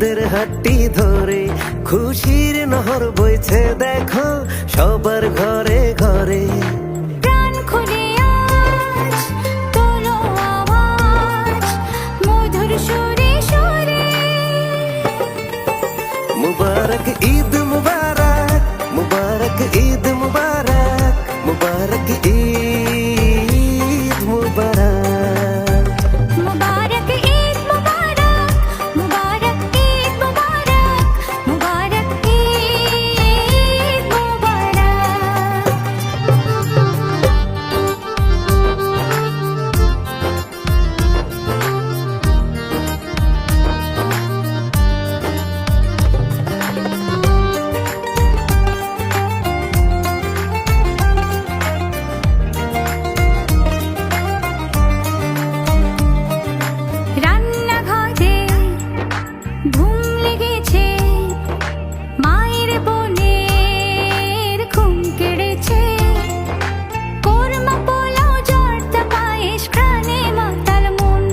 ঈদের হাট্টি ধরে খুশির নহর বইছে দেখো সবার ঘরে ঘরে। প্রাণ খুলে আজ তোলো আওয়াজ মধুর সুরে সুরে। মুবারক ঈদ মুবারক, মুবারক ঈদ মুবারক, মুবারক ঈদ মুবারক। মুবারক ঈদ মুবারক, মুবারক ঈদ মুবারক, মুবারক ঈদ মুবারক। রান্নাঘরে ধুম লেগেছে, মায়ের বোনের ঘুম কেড়েছে। কোরমা পোলাও জর্দা পায়েস ঘ্রাণে মাতাল মন।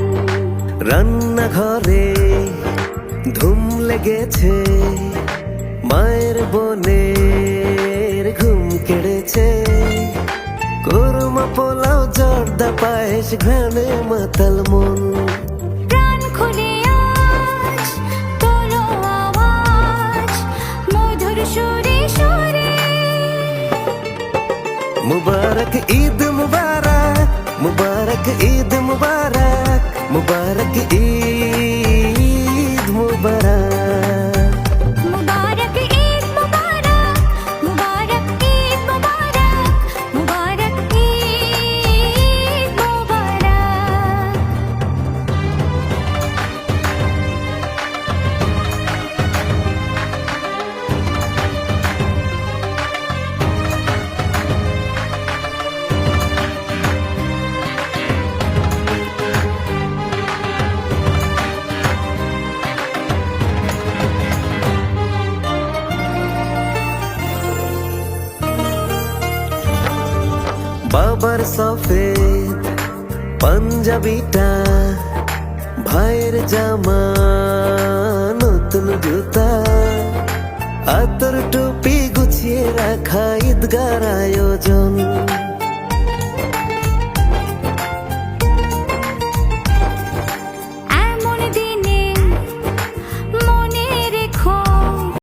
রান্নাঘরে ধুম লেগেছে, মায়ের বোনের ঘুম কেড়েছে। কোরমা পোলাও জর্দা পায়েস ঘ্রাণে মাতাল মন। প্রাণ খুলে আজ তোলো আওয়াজ মধুর সুরে সুরে। মুবারক ঈদ মুবারক, মুবারক ঈদ মুবারক, মুবারক ঈদ মুবারক। মুবারক ঈদ মুবারক, মুবারক ঈদ মুবারক, মুবারক ঈদ মুবারক। বাবার সফেদ পাঞ্জাবিটা, ভাইয়ের জামা নতুন জুতা, আতর টুপি গুছিয়ে রাখা ঈদগার আয়োজন।